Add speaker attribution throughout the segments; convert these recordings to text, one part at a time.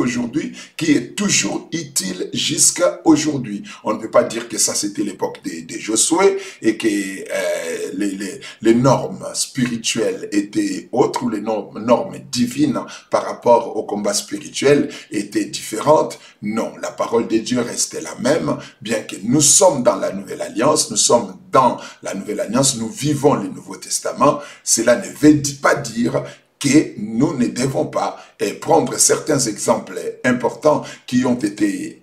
Speaker 1: jusqu'aujourd'hui, qui est toujours utile jusqu'à aujourd'hui. On ne peut pas dire que ça c'était l'époque de Josué et que les normes spirituelles étaient autres ou les normes divines par rapport au combat spirituel étaient différentes. Non, la parole de Dieu restait la même, bien que nous sommes dans la Nouvelle Alliance, nous vivons le Nouveau Testament. Cela ne veut pas dire que nous ne devons pas prendre certains exemples importants qui ont été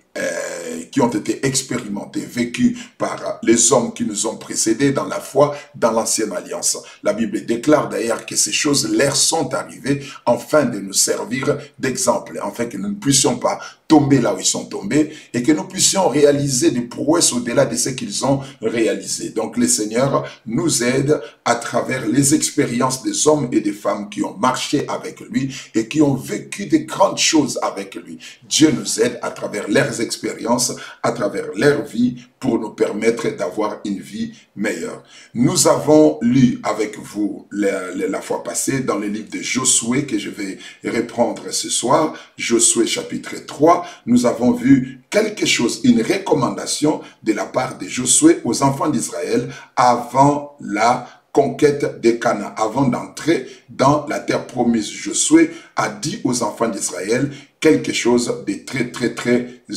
Speaker 1: expérimentés, vécus par les hommes qui nous ont précédés dans la foi, dans l'ancienne alliance. La Bible déclare d'ailleurs que ces choses leur sont arrivées afin de nous servir d'exemple, afin que nous ne puissions pas tomber là où ils sont tombés et que nous puissions réaliser des prouesses au-delà de ce qu'ils ont réalisé. Donc le Seigneur nous aide à travers les expériences des hommes et des femmes qui ont marché avec lui et qui ont vécu de grandes choses avec lui. Dieu nous aide à travers leurs expériences, à travers leur vie, pour nous permettre d'avoir une vie meilleure. Nous avons lu avec vous la fois passée dans le livre de Josué que je vais reprendre ce soir, Josué chapitre 3, nous avons vu quelque chose, une recommandation de la part de Josué aux enfants d'Israël avant la conquête de Canaan, avant d'entrer dans la terre promise. Josué a dit aux enfants d'Israël quelque chose de très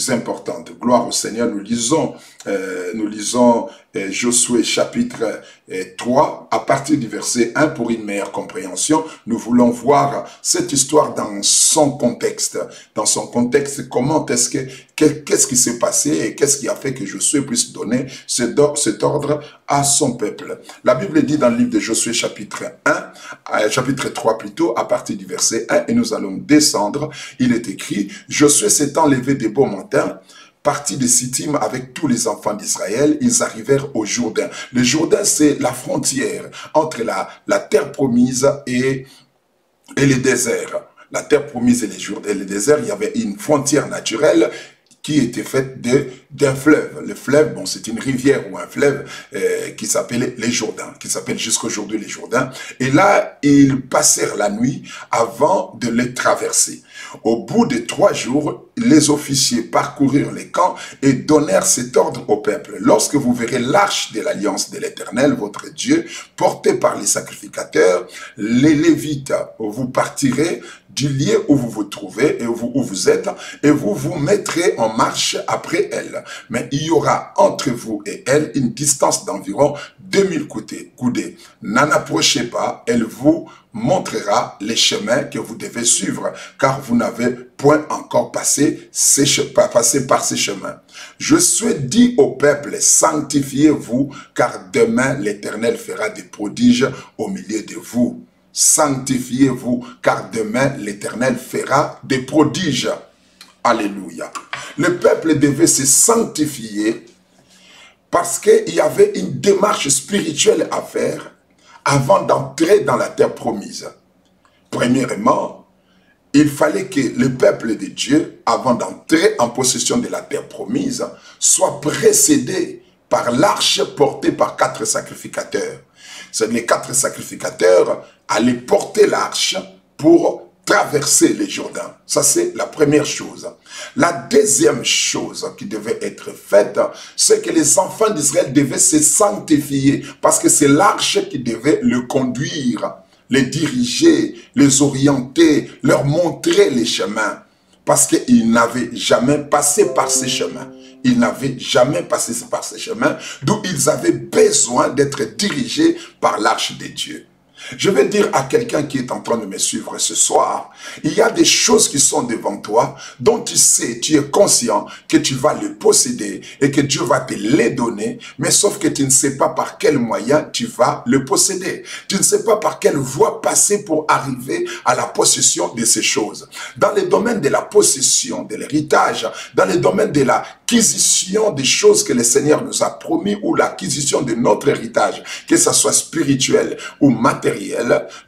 Speaker 1: important. Gloire au Seigneur. Nous lisons Josué chapitre 3 à partir du verset 1 pour une meilleure compréhension. Nous voulons voir cette histoire dans son contexte. Dans son contexte, qu'est-ce qui s'est passé et qu'est-ce qui a fait que Josué puisse donner cet ordre à son peuple. La Bible dit dans le livre de Josué chapitre 3 plutôt, à partir du verset 1, et nous allons descendre. Il est écrit: Josué s'étant levé de beau matin, parti de Sittim avec tous les enfants d'Israël, ils arrivèrent au Jourdain. Le Jourdain, c'est la frontière entre la terre promise et le désert. La terre promise et le désert, il y avait une frontière naturelle qui était faite d'un fleuve. Le fleuve, bon, c'est une rivière ou un fleuve qui s'appelait les Jourdains, qui s'appelle jusqu'aujourd'hui les Jourdains. Et là, ils passèrent la nuit avant de les traverser. Au bout de 3 jours, les officiers parcoururent les camps et donnèrent cet ordre au peuple. Lorsque vous verrez l'arche de l'alliance de l'Éternel, votre Dieu, portée par les sacrificateurs, les Lévites, vous partirez du lieu où vous vous trouvez et où vous êtes, et vous vous mettrez en marche après elle. Mais il y aura entre vous et elle une distance d'environ 2000 coudées. N'en approchez pas, elle vous montrera les chemins que vous devez suivre, car vous n'avez point encore passé par ces chemins. Josué dit au peuple: sanctifiez-vous, car demain l'Éternel fera des prodiges au milieu de vous. Sanctifiez-vous, car demain l'Éternel fera des prodiges. Alléluia. Le peuple devait se sanctifier parce qu'il y avait une démarche spirituelle à faire avant d'entrer dans la terre promise. Premièrement, il fallait que le peuple de Dieu, avant d'entrer en possession de la terre promise, soit précédé par l'arche portée par 4 sacrificateurs. Les 4 sacrificateurs allaient porter l'arche pour traverser les Jourdains. Ça, c'est la première chose. La deuxième chose qui devait être faite, c'est que les enfants d'Israël devaient se sanctifier, parce que c'est l'arche qui devait le conduire, les diriger, les orienter, leur montrer les chemins, parce qu'ils n'avaient jamais passé par ces chemins. Ils n'avaient jamais passé par ces chemins, d'où ils avaient besoin d'être dirigés par l'arche de Dieu. Je vais dire à quelqu'un qui est en train de me suivre ce soir, il y a des choses qui sont devant toi, dont tu sais, tu es conscient que tu vas les posséder et que Dieu va te les donner, mais sauf que tu ne sais pas par quel moyen tu vas le posséder. Tu ne sais pas par quelle voie passer pour arriver à la possession de ces choses. Dans le domaine de la possession, de l'héritage, dans le domaine de l'acquisition des choses que le Seigneur nous a promis, ou l'acquisition de notre héritage, que ce soit spirituel ou matériel,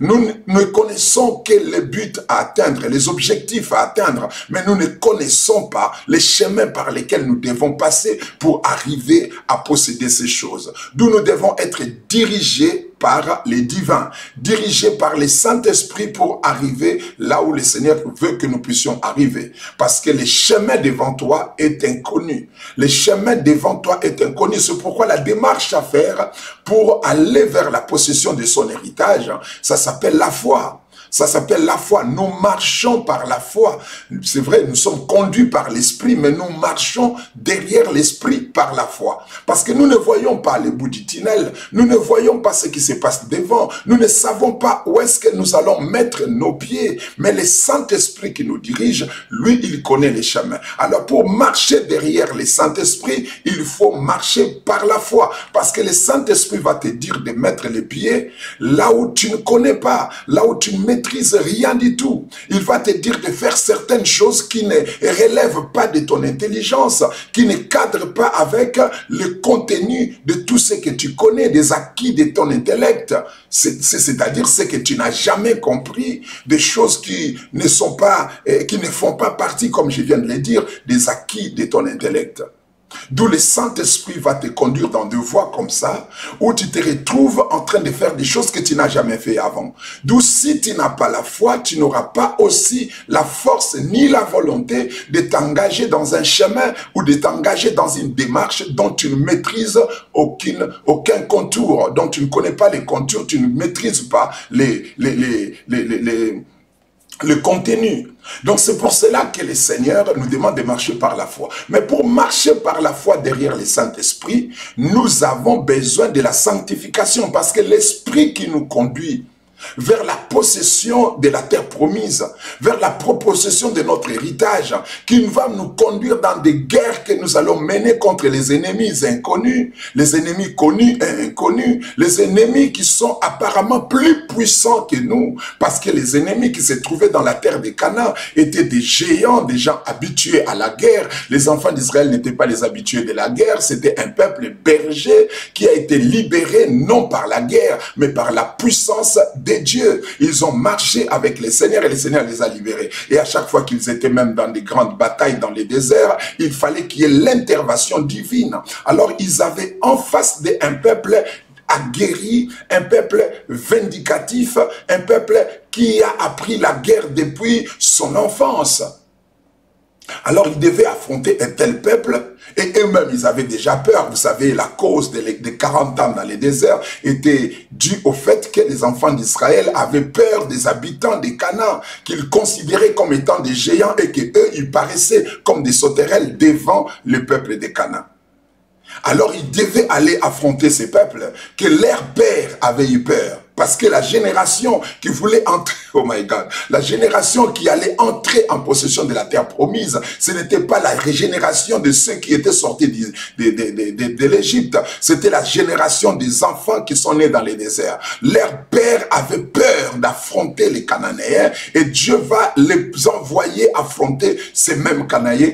Speaker 1: nous ne connaissons que les buts à atteindre, les objectifs à atteindre, mais nous ne connaissons pas les chemins par lesquels nous devons passer pour arriver à posséder ces choses. D'où nous devons être dirigés par les divins, dirigés par les Saint-Esprit pour arriver là où le Seigneur veut que nous puissions arriver. Parce que le chemin devant toi est inconnu. Le chemin devant toi est inconnu. C'est pourquoi la démarche à faire pour aller vers la possession de son héritage, ça s'appelle la foi. Ça s'appelle la foi. Nous marchons par la foi. C'est vrai, nous sommes conduits par l'esprit, mais nous marchons derrière l'esprit par la foi. Parce que nous ne voyons pas le bout du tunnel. Nous ne voyons pas ce qui se passe devant. Nous ne savons pas où est-ce que nous allons mettre nos pieds. Mais le Saint-Esprit qui nous dirige, lui, il connaît les chemins. Alors pour marcher derrière le Saint-Esprit, il faut marcher par la foi. Parce que le Saint-Esprit va te dire de mettre les pieds là où tu ne connais pas, là où tu ne maîtrises rien du tout. Il va te dire de faire certaines choses qui ne relèvent pas de ton intelligence, qui ne cadrent pas avec le contenu de tout ce que tu connais, des acquis de ton intellect. C'est-à-dire ce que tu n'as jamais compris, des choses qui ne sont pas, qui ne font pas partie, comme je viens de le dire, des acquis de ton intellect. D'où le Saint-Esprit va te conduire dans deux voies comme ça, où tu te retrouves en train de faire des choses que tu n'as jamais fait avant. D'où si tu n'as pas la foi, tu n'auras pas aussi la force ni la volonté de t'engager dans un chemin ou de t'engager dans une démarche dont tu ne maîtrises aucun contour, dont tu ne connais pas les contours, tu ne maîtrises pas le contenu. Donc c'est pour cela que le Seigneur nous demande de marcher par la foi. Mais pour marcher par la foi derrière le Saint-Esprit, nous avons besoin de la sanctification, parce que l'Esprit qui nous conduit vers la possession de la terre promise, vers la possession de notre héritage, qui va nous conduire dans des guerres que nous allons mener contre les ennemis inconnus, les ennemis connus et inconnus, les ennemis qui sont apparemment plus puissants que nous, parce que les ennemis qui se trouvaient dans la terre de Canaan étaient des géants, des gens habitués à la guerre. Les enfants d'Israël n'étaient pas les habitués de la guerre, c'était un peuple berger qui a été libéré non par la guerre, mais par la puissance de Dieu. Ils ont marché avec le Seigneur et le Seigneur les a libérés. Et à chaque fois qu'ils étaient même dans des grandes batailles dans les déserts, il fallait qu'il y ait l'intervention divine. Alors ils avaient en face d'un peuple aguerri, un peuple vindicatif, un peuple qui a appris la guerre depuis son enfance. Alors ils devaient affronter un tel peuple, et eux-mêmes ils avaient déjà peur. Vous savez, la cause des 40 ans dans les déserts était due au fait que les enfants d'Israël avaient peur des habitants de Canaan, qu'ils considéraient comme étant des géants, et qu'eux ils paraissaient comme des sauterelles devant le peuple de Canaan. Alors ils devaient aller affronter ces peuples que leur père avait eu peur. Parce que la génération qui voulait entrer, oh my God, la génération qui allait entrer en possession de la terre promise, ce n'était pas la régénération de ceux qui étaient sortis de l'Égypte. C'était la génération des enfants qui sont nés dans les déserts. Leur père avait peur d'affronter les Cananéens, et Dieu va les envoyer affronter ces mêmes Cananéens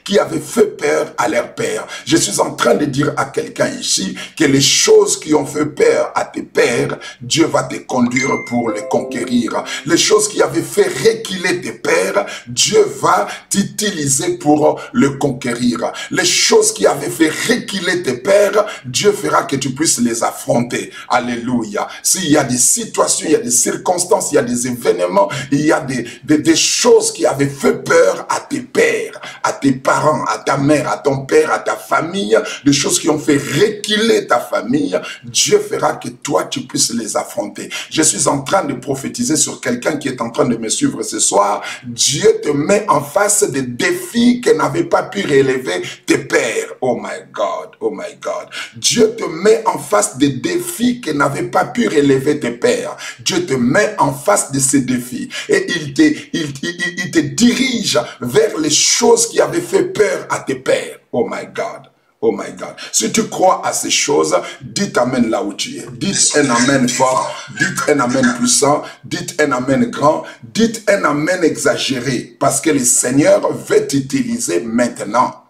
Speaker 1: qui avaient fait peur à leur père. Je suis en train de dire à quelqu'un ici que les choses qui ont fait peur à tes pères, Dieu va te conduire pour les conquérir. Les choses qui avaient fait reculer tes pères, Dieu va t'utiliser pour le conquérir. Les choses qui avaient fait reculer tes pères, Dieu fera que tu puisses les affronter. Alléluia. S'il y a des situations, il y a des circonstances, il y a des événements, il y a des choses qui avaient fait peur à tes pères, à tes parents, à ta mère, à ton père, à ta famille, des choses qui ont fait reculer ta famille, Dieu fera que toi tu puisses les affronter. Je suis en train de prophétiser sur quelqu'un qui est en train de me suivre ce soir. Dieu te met en face des défis que n'avaient pas pu relever tes pères. Oh my God, oh my God. Dieu te met en face des défis que n'avaient pas pu relever tes pères. Dieu te met en face de ces défis et il te dirige vers les choses qui avaient fait peur à tes pères. Oh my God. Oh my God. Si tu crois à ces choses, dites amen là où tu es. Dites un amen fort, dites un amen puissant, dites un amen grand, dites un amen exagéré, parce que le Seigneur veut t'utiliser maintenant.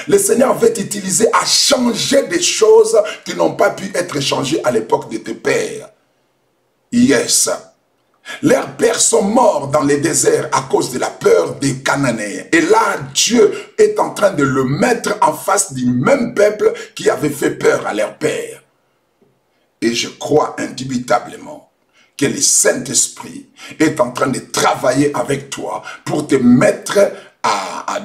Speaker 1: Le Seigneur veut t'utiliser à changer des choses qui n'ont pas pu être changées à l'époque de tes pères. Yes. Leurs pères sont morts dans les déserts à cause de la peur des Cananéens. Et là, Dieu est en train de le mettre en face du même peuple qui avait fait peur à leur père. Et je crois indubitablement que le Saint-Esprit est en train de travailler avec toi pour te mettre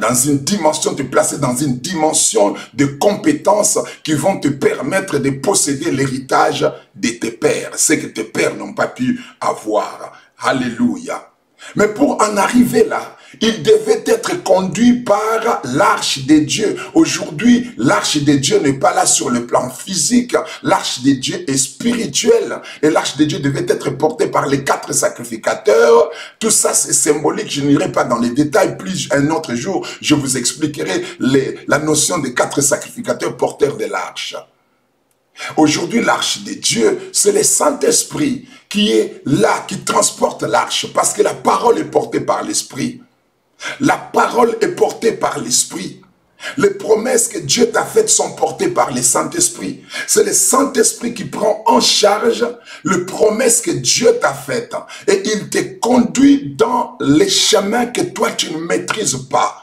Speaker 1: dans une dimension, te placer dans une dimension de compétences qui vont te permettre de posséder l'héritage de tes pères, ce que tes pères n'ont pas pu avoir. Alléluia. Mais pour en arriver là, il devait être conduit par l'arche de Dieu. Aujourd'hui, l'arche de Dieu n'est pas là sur le plan physique. L'arche de Dieu est spirituelle. Et l'arche de Dieu devait être portée par les 4 sacrificateurs. Tout ça, c'est symbolique. Je n'irai pas dans les détails. Plus un autre jour, je vous expliquerai la notion des 4 sacrificateurs porteurs de l'arche. Aujourd'hui, l'arche de Dieu, c'est le Saint-Esprit qui est là, qui transporte l'arche, parce que la parole est portée par l'Esprit. La parole est portée par l'Esprit. Les promesses que Dieu t'a faites sont portées par le Saint-Esprit. C'est le Saint-Esprit qui prend en charge les promesses que Dieu t'a faites. Et il te conduit dans les chemins que toi tu ne maîtrises pas.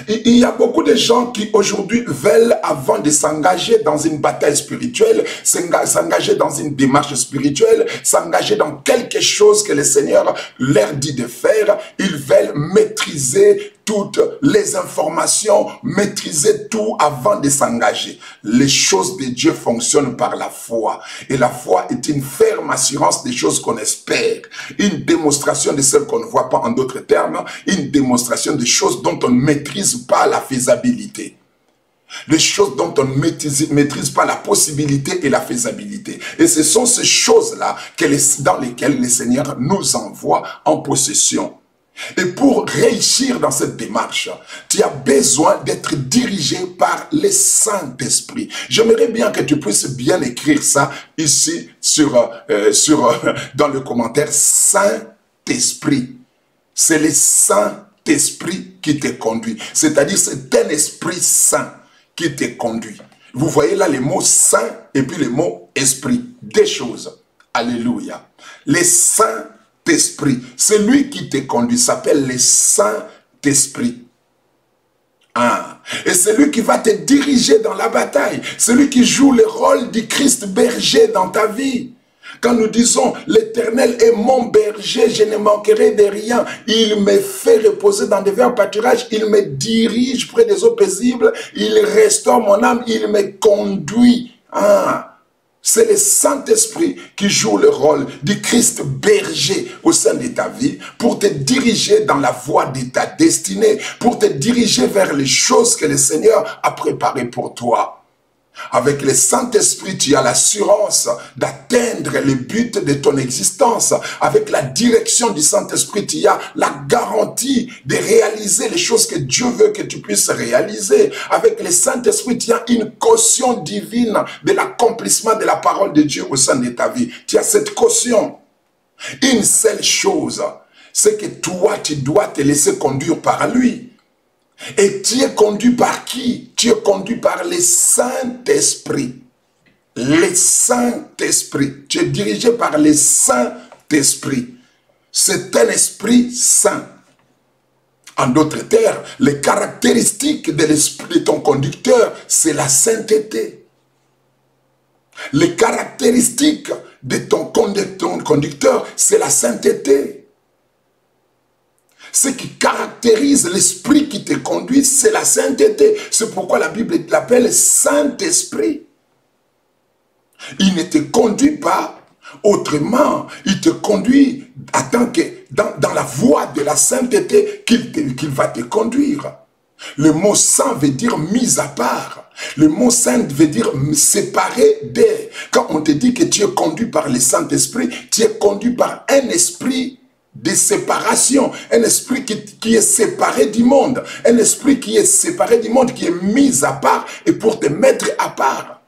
Speaker 1: Il y a beaucoup de gens qui aujourd'hui veulent, avant de s'engager dans une bataille spirituelle, s'engager dans une démarche spirituelle, s'engager dans quelque chose que le Seigneur leur dit de faire, ils veulent maîtriser toutes les informations, maîtriser tout avant de s'engager. Les choses de Dieu fonctionnent par la foi. Et la foi est une ferme assurance des choses qu'on espère. Une démonstration de celles qu'on ne voit pas, en d'autres termes, une démonstration des choses dont on ne maîtrise pas la faisabilité. Les choses dont on ne maîtrise pas la possibilité et la faisabilité. Et ce sont ces choses-là dans lesquelles le Seigneur nous envoie en possession. Et pour réussir dans cette démarche, tu as besoin d'être dirigé par le Saint-Esprit. J'aimerais bien que tu puisses bien écrire ça ici dans le commentaire Saint-Esprit. C'est le Saint-Esprit qui te conduit. C'est-à-dire c'est un Esprit Saint qui te conduit. Vous voyez là les mots Saint et puis les mots Esprit. Des choses. Alléluia. Les Saint Esprit, celui qui te conduit s'appelle le Saint-Esprit. Et c'est lui qui va te diriger dans la bataille. Celui qui joue le rôle du Christ berger dans ta vie. Quand nous disons, l'Éternel est mon berger, je ne manquerai de rien. Il me fait reposer dans des verts pâturages, il me dirige près des eaux paisibles, il restaure mon âme, il me conduit. C'est le Saint-Esprit qui joue le rôle du Christ berger au sein de ta vie pour te diriger dans la voie de ta destinée, pour te diriger vers les choses que le Seigneur a préparées pour toi. Avec le Saint-Esprit, tu as l'assurance d'atteindre le but de ton existence. Avec la direction du Saint-Esprit, tu as la garantie de réaliser les choses que Dieu veut que tu puisses réaliser. Avec le Saint-Esprit, tu as une caution divine de l'accomplissement de la parole de Dieu au sein de ta vie. Tu as cette caution. Une seule chose, c'est que toi, tu dois te laisser conduire par lui. Et tu es conduit par qui? Tu es conduit par le Saint-Esprit. Le Saint-Esprit. Tu es dirigé par le Saint-Esprit. C'est un esprit saint. En d'autres termes, les caractéristiques de l'esprit de ton conducteur, c'est la sainteté. Les caractéristiques de ton conducteur, c'est la sainteté. Ce qui caractérise l'esprit qui te conduit, c'est la sainteté. C'est pourquoi la Bible l'appelle Saint-Esprit. Il ne te conduit pas autrement. Il te conduit dans la voie de la sainteté qu'il va te conduire. Le mot saint veut dire mis à part. Le mot saint veut dire séparé d'eux. Quand on te dit que tu es conduit par le Saint-Esprit, tu es conduit par un esprit de séparation, un esprit qui est séparé du monde, un esprit qui est séparé du monde, qui est mis à part et pour te mettre à part.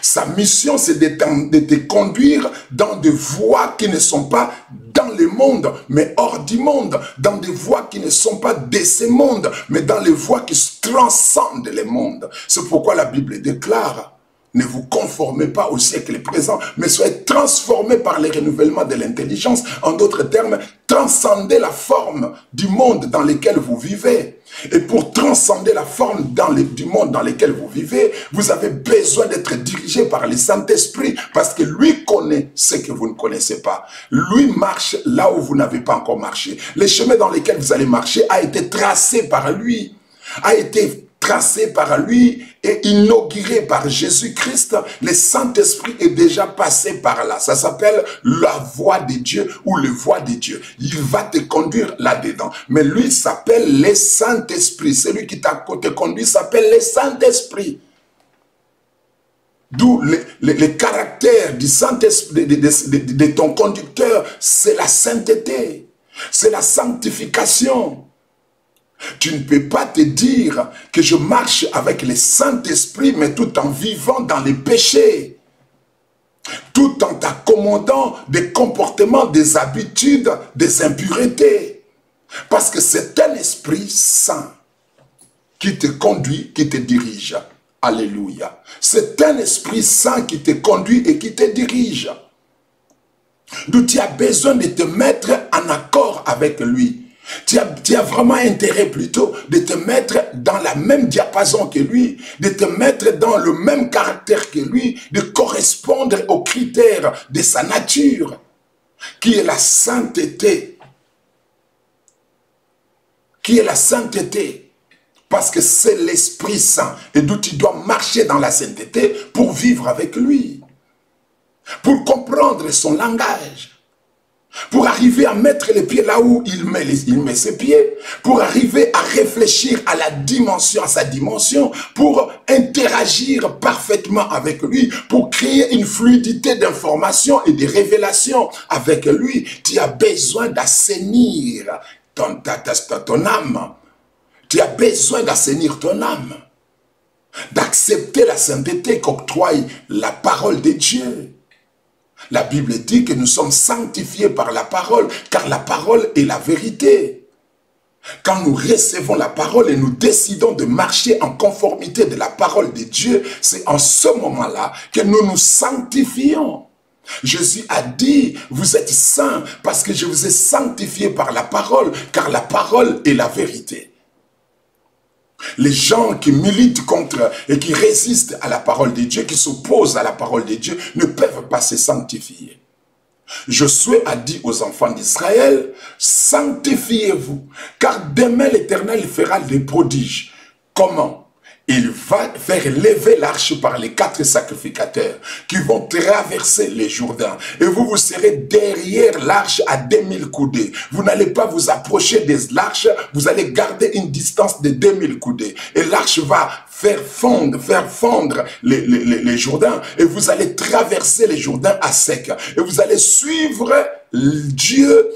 Speaker 1: Sa mission, c'est de te conduire dans des voies qui ne sont pas dans le monde, mais hors du monde, dans des voies qui ne sont pas de ce monde, mais dans les voies qui transcendent le monde. C'est pourquoi la Bible déclare, Ne vous conformez pas au siècle présent, mais soyez transformés par le renouvellement de l'intelligence. En d'autres termes, transcendez la forme du monde dans lequel vous vivez. Et pour transcender la forme du monde dans lequel vous vivez, vous avez besoin d'être dirigé par le Saint-Esprit, parce que lui connaît ce que vous ne connaissez pas. Lui marche là où vous n'avez pas encore marché. Le chemin dans lequel vous allez marcher a été tracé par lui, a été tracé par lui et inauguré par Jésus-Christ. Le Saint-Esprit est déjà passé par là. Ça s'appelle la voie de Dieu ou le voie de Dieu. Il va te conduire là-dedans. Mais lui s'appelle le Saint-Esprit. Celui qui te conduit s'appelle le Saint-Esprit. D'où le caractère du Saint-Esprit, de ton conducteur, c'est la sainteté, c'est la sanctification. Tu ne peux pas te dire que je marche avec le Saint-Esprit, mais tout en vivant dans les péchés, tout en t'accommodant des comportements, des habitudes, des impuretés. Parce que c'est un Esprit Saint qui te conduit, qui te dirige. Alléluia. C'est un Esprit Saint qui te conduit et qui te dirige. D'où tu as besoin de te mettre en accord avec lui. Tu as vraiment intérêt plutôt de te mettre dans la même diapason que lui, de te mettre dans le même caractère que lui, de correspondre aux critères de sa nature, qui est la sainteté. Qui est la sainteté. Parce que c'est l'Esprit Saint, et d'où tu dois marcher dans la sainteté pour vivre avec lui, pour comprendre son langage. Pour arriver à mettre les pieds là où il met ses pieds, pour arriver à réfléchir à la dimension, à sa dimension, pour interagir parfaitement avec lui, pour créer une fluidité d'information et de révélation avec lui. Tu as besoin d'assainir ton âme. Tu as besoin d'assainir ton âme, d'accepter la sainteté qu'octroie la parole de Dieu. La Bible dit que nous sommes sanctifiés par la parole, car la parole est la vérité. Quand nous recevons la parole et nous décidons de marcher en conformité de la parole de Dieu, c'est en ce moment-là que nous nous sanctifions. Jésus a dit, vous êtes saints parce que je vous ai sanctifiés par la parole, car la parole est la vérité. Les gens qui militent contre et qui résistent à la parole de Dieu, qui s'opposent à la parole de Dieu, ne peuvent pas se sanctifier. Josué a dit aux enfants d'Israël, sanctifiez-vous, car demain l'Éternel fera des prodiges. Comment? Il va faire lever l'arche par les 4 sacrificateurs qui vont traverser les Jourdains. Et vous serez derrière l'arche à 2000 coudées. Vous n'allez pas vous approcher de l'arche, vous allez garder une distance de 2000 coudées. Et l'arche va faire fondre les Jourdains. Et vous allez traverser les Jourdains à sec. Et vous allez suivre Dieu,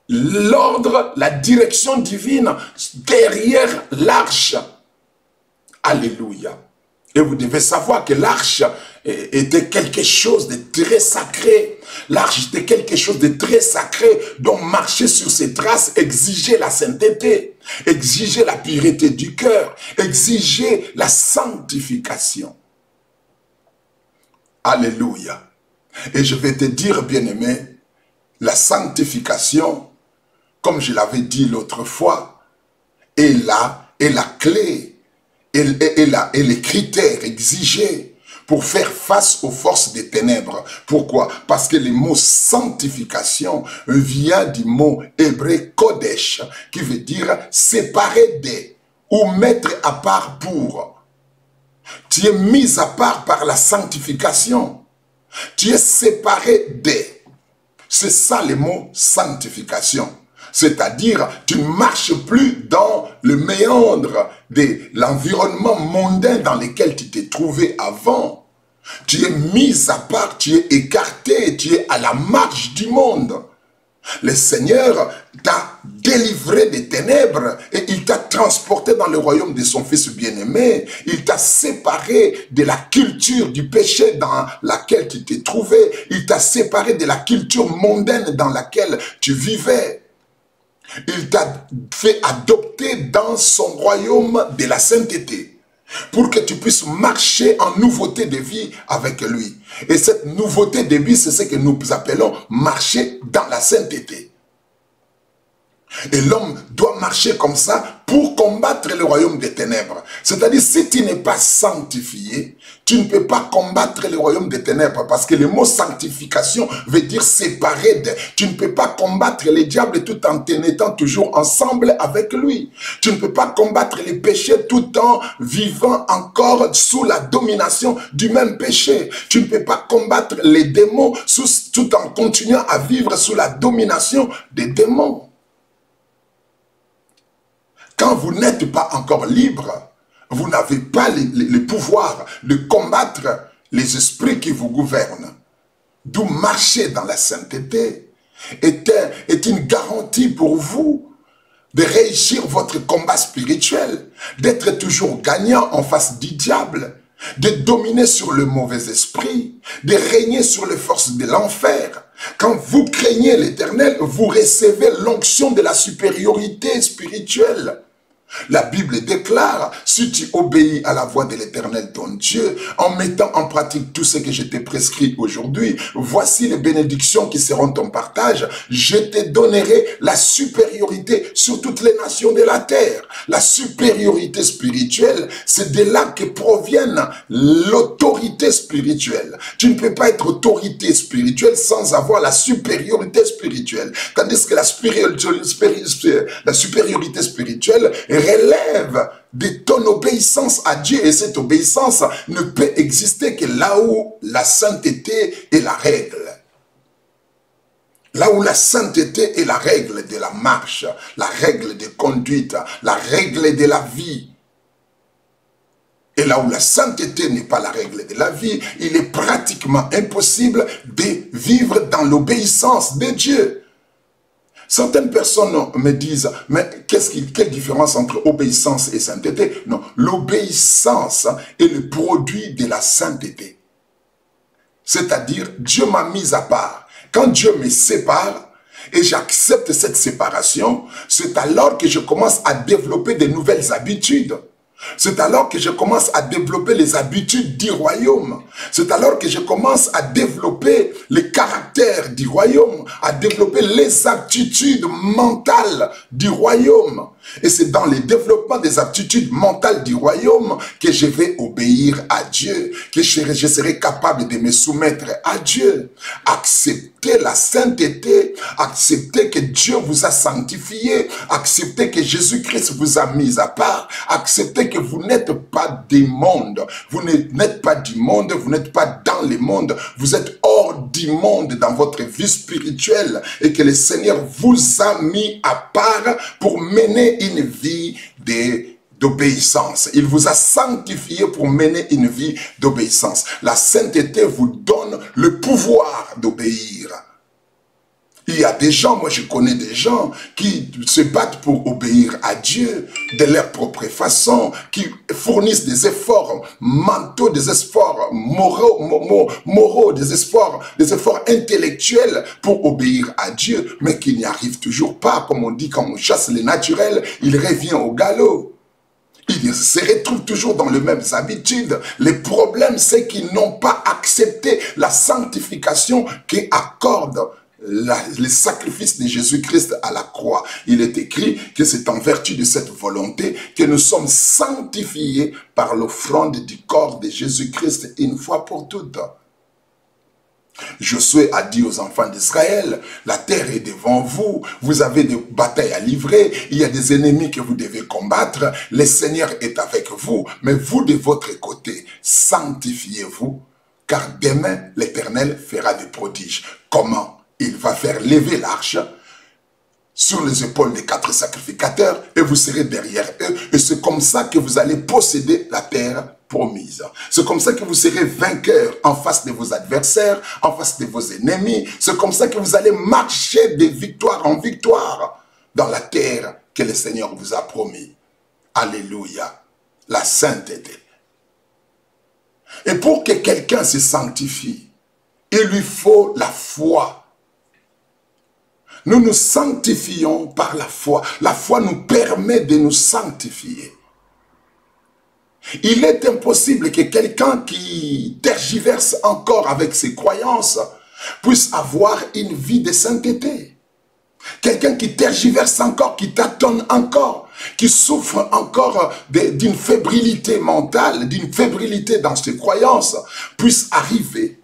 Speaker 1: l'ordre, la direction divine derrière l'arche. Alléluia. Et vous devez savoir que l'arche était quelque chose de très sacré. L'arche était quelque chose de très sacré, dont marcher sur ses traces exigeait la sainteté, exigeait la pureté du cœur, exigeait la sanctification. Alléluia. Et je vais te dire, bien-aimé, la sanctification, comme je l'avais dit l'autre fois, est la clé. Et les critères exigés pour faire face aux forces des ténèbres. Pourquoi? Parce que le mot sanctification vient du mot hébreu kodesh, qui veut dire séparer des ou mettre à part pour. Tu es mis à part par la sanctification. Tu es séparé des. C'est ça le mot sanctification. C'est-à-dire, tu ne marches plus dans le méandre de l'environnement mondain dans lequel tu t'es trouvé avant. Tu es mis à part, tu es écarté, tu es à la marge du monde. Le Seigneur t'a délivré des ténèbres et il t'a transporté dans le royaume de son Fils bien-aimé. Il t'a séparé de la culture du péché dans laquelle tu t'es trouvé. Il t'a séparé de la culture mondaine dans laquelle tu vivais. Il t'a fait adopter dans son royaume de la sainteté. pour que tu puisses marcher en nouveauté de vie avec lui. Et cette nouveauté de vie, c'est ce que nous appelons marcher dans la sainteté. Et l'homme doit marcher comme ça pour combattre le royaume des ténèbres. C'est-à-dire, si tu n'es pas sanctifié, tu ne peux pas combattre le royaume des ténèbres, parce que le mot sanctification veut dire séparer de. Tu ne peux pas combattre les diables tout en étant toujours ensemble avec lui. Tu ne peux pas combattre les péchés tout en vivant encore sous la domination du même péché. Tu ne peux pas combattre les démons tout en continuant à vivre sous la domination des démons. Quand vous n'êtes pas encore libre, vous n'avez pas le pouvoir de combattre les esprits qui vous gouvernent. D'où marcher dans la sainteté est une garantie pour vous de réussir votre combat spirituel, d'être toujours gagnant en face du diable, de dominer sur le mauvais esprit, de régner sur les forces de l'enfer. Quand vous craignez l'Éternel, vous recevez l'onction de la supériorité spirituelle. La Bible déclare, si tu obéis à la voix de l'Éternel ton Dieu, en mettant en pratique tout ce que je t'ai prescrit aujourd'hui, voici les bénédictions qui seront ton partage. Je te donnerai la supériorité sur toutes les nations de la terre. La supériorité spirituelle, c'est de là que proviennent l'autorité spirituelle. Tu ne peux pas être autorité spirituelle sans avoir la supériorité spirituelle. Tandis que la supériorité spirituelle relève de ton obéissance à Dieu, et cette obéissance ne peut exister que là où la sainteté est la règle. Là où la sainteté est la règle de la marche, la règle de conduite, la règle de la vie. Et là où la sainteté n'est pas la règle de la vie, il est pratiquement impossible de vivre dans l'obéissance de Dieu. Certaines personnes me disent, mais quelle différence entre obéissance et sainteté? Non, l'obéissance est le produit de la sainteté. C'est-à-dire, Dieu m'a mis à part. Quand Dieu me sépare et j'accepte cette séparation, c'est alors que je commence à développer de nouvelles habitudes. C'est alors que je commence à développer les habitudes du royaume. C'est alors que je commence à développer les caractères du royaume, à développer les aptitudes mentales du royaume. Et c'est dans le développement des aptitudes mentales du royaume que je vais obéir à Dieu, que je serai capable de me soumettre à Dieu. Accepter la sainteté, accepter que Dieu vous a sanctifié, accepter que Jésus-Christ vous a mis à part, accepter que vous n'êtes pas du monde, vous n'êtes pas du monde, vous n'êtes pas dans le monde, vous êtes hors du monde dans votre vie spirituelle et que le Seigneur vous a mis à part pour mener une vie d'obéissance. Il vous a sanctifié pour mener une vie d'obéissance. La sainteté vous donne le pouvoir d'obéir. Il y a des gens, moi je connais des gens qui se battent pour obéir à Dieu de leur propre façon, qui fournissent des efforts mentaux, des efforts moraux, des efforts intellectuels pour obéir à Dieu, mais qui n'y arrivent toujours pas. Comme on dit, quand on chasse le naturel, il revient au galop. Ils se retrouvent toujours dans les mêmes habitudes. Le problème, c'est qu'ils n'ont pas accepté la sanctification qu'accorde le sacrifice de Jésus-Christ à la croix. Il est écrit que c'est en vertu de cette volonté que nous sommes sanctifiés par l'offrande du corps de Jésus-Christ une fois pour toutes. Josué a dit aux enfants d'Israël, la terre est devant vous, vous avez des batailles à livrer, il y a des ennemis que vous devez combattre, le Seigneur est avec vous, mais vous de votre côté, sanctifiez-vous, car demain l'Éternel fera des prodiges. Comment? Il va faire lever l'arche sur les épaules des 4 sacrificateurs et vous serez derrière eux. Et c'est comme ça que vous allez posséder la terre promise. C'est comme ça que vous serez vainqueurs en face de vos adversaires, en face de vos ennemis. C'est comme ça que vous allez marcher de victoire en victoire dans la terre que le Seigneur vous a promis. Alléluia. La sainteté. Et pour que quelqu'un se sanctifie, il lui faut la foi. Nous nous sanctifions par la foi. La foi nous permet de nous sanctifier. Il est impossible que quelqu'un qui tergiverse encore avec ses croyances puisse avoir une vie de sainteté. Quelqu'un qui tergiverse encore, qui tâtonne encore, qui souffre encore d'une fébrilité mentale, d'une fébrilité dans ses croyances, puisse arriver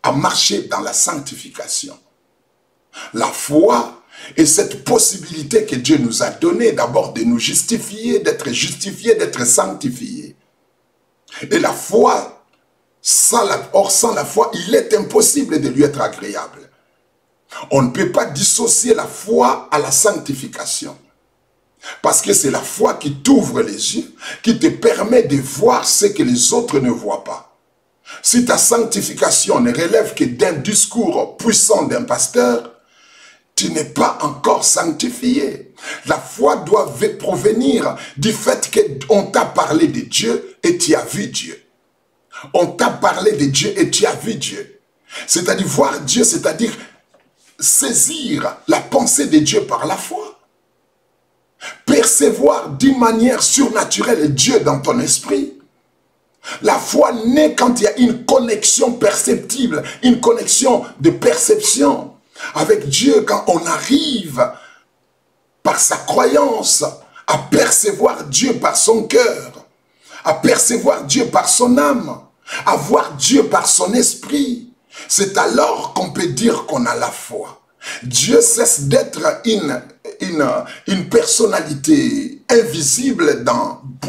Speaker 1: à marcher dans la sanctification. La foi est cette possibilité que Dieu nous a donnée d'abord de nous justifier, d'être sanctifiés. Et la foi, sans la foi, il est impossible de lui être agréable. On ne peut pas dissocier la foi à la sanctification. Parce que c'est la foi qui t'ouvre les yeux, qui te permet de voir ce que les autres ne voient pas. Si ta sanctification ne relève que d'un discours puissant d'un pasteur, tu n'es pas encore sanctifié. La foi doit provenir du fait qu'on t'a parlé de Dieu et tu as vu Dieu. On t'a parlé de Dieu et tu as vu Dieu. C'est-à-dire voir Dieu, c'est-à-dire saisir la pensée de Dieu par la foi. Percevoir d'une manière surnaturelle Dieu dans ton esprit. La foi naît quand il y a une connexion perceptible, une connexion de perception avec Dieu, quand on arrive par sa croyance à percevoir Dieu par son cœur, à percevoir Dieu par son âme, à voir Dieu par son esprit. C'est alors qu'on peut dire qu'on a la foi. Dieu cesse d'être une personnalité invisible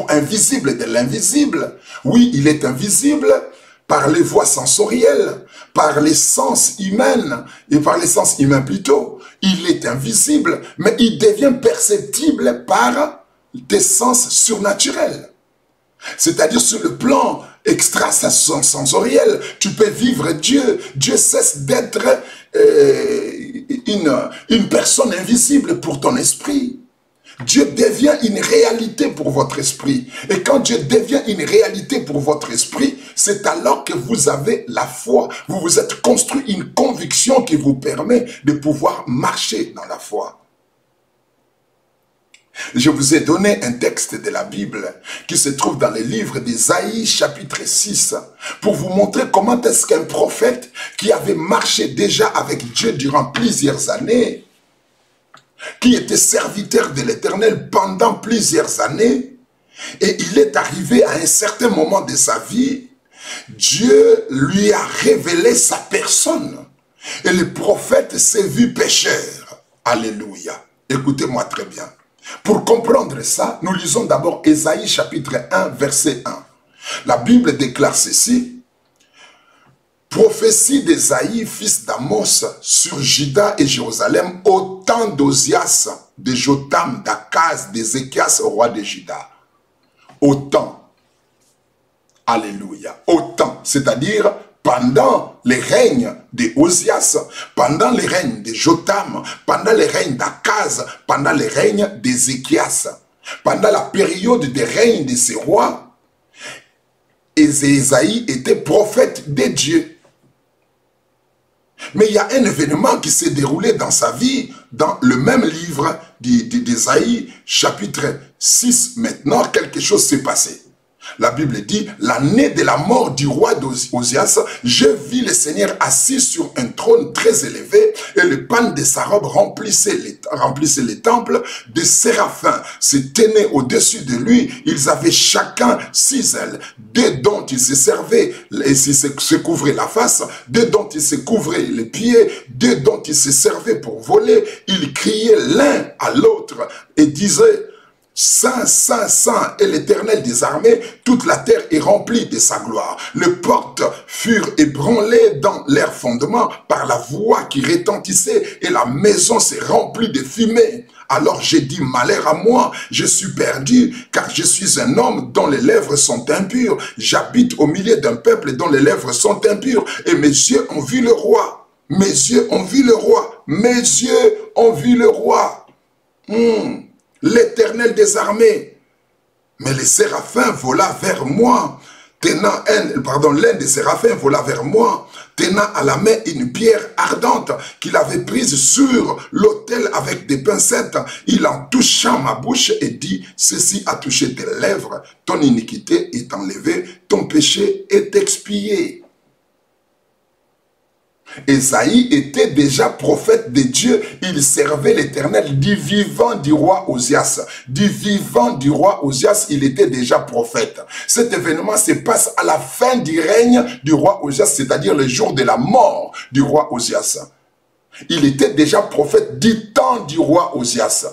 Speaker 1: invisible de l'invisible. Oui, il est invisible par les voies sensorielles, par les sens humains, et par les sens humains plutôt. Il est invisible, mais il devient perceptible par des sens surnaturels. C'est-à-dire sur le plan extrasensoriel, tu peux vivre Dieu. Dieu cesse d'être une personne invisible pour ton esprit. Dieu devient une réalité pour votre esprit. Et quand Dieu devient une réalité pour votre esprit, c'est alors que vous avez la foi. Vous vous êtes construit une conviction qui vous permet de pouvoir marcher dans la foi. Je vous ai donné un texte de la Bible qui se trouve dans le livre d'Ésaïe chapitre 6 pour vous montrer comment est-ce qu'un prophète qui avait marché déjà avec Dieu durant plusieurs années, qui était serviteur de l'Éternel pendant plusieurs années, et il est arrivé à un certain moment de sa vie, Dieu lui a révélé sa personne. Et le prophète s'est vu pécheur. Alléluia. Écoutez-moi très bien. Pour comprendre ça, nous lisons d'abord Ésaïe chapitre 1, verset 1. La Bible déclare ceci. Prophétie d'Ésaïe, fils d'Amos, sur Juda et Jérusalem, au temps d'Osias, de Jotam, d'Akaz, d'Ézéchias, roi de Juda. Au temps. Alléluia. Au temps, c'est-à-dire pendant les règnes de Osias, pendant les règnes de Jotam, pendant les règnes d'Akaz, pendant les règnes d'Ézéchias, pendant la période des règnes de ces rois, Ésaïe était prophète de Dieu. Mais il y a un événement qui s'est déroulé dans sa vie, dans le même livre d'Ésaïe, chapitre 6. Maintenant, quelque chose s'est passé. La Bible dit, l'année de la mort du roi d'Osias, je vis le Seigneur assis sur un trône très élevé, et le pan de sa robe remplissait les temples. Des séraphins se tenaient au-dessus de lui. Ils avaient chacun 6 ailes, 2 dont ils se servaient, et se couvraient la face, 2 dont ils se couvraient les pieds, 2 dont ils se servaient pour voler. Ils criaient l'un à l'autre et disaient, Saint, Saint, Saint est l'Éternel des armées, toute la terre est remplie de sa gloire. Les portes furent ébranlées dans leurs fondements par la voix qui retentissait et la maison s'est remplie de fumée. Alors j'ai dit, malheur à moi, je suis perdu, car je suis un homme dont les lèvres sont impures. J'habite au milieu d'un peuple dont les lèvres sont impures, et mes yeux ont vu le roi. Mes yeux ont vu le roi. Mes yeux ont vu le roi. L'Éternel des armées. Mais les séraphins vola vers moi, l'un des séraphins vola vers moi, tenant à la main une pierre ardente qu'il avait prise sur l'autel avec des pincettes. Il en toucha ma bouche et dit, ceci a touché tes lèvres, ton iniquité est enlevée, ton péché est expié. Ésaïe était déjà prophète de Dieu, il servait l'Éternel du vivant du roi Osias. Du vivant du roi Osias, il était déjà prophète. Cet événement se passe à la fin du règne du roi Osias, c'est-à-dire le jour de la mort du roi Osias. Il était déjà prophète du temps du roi Osias.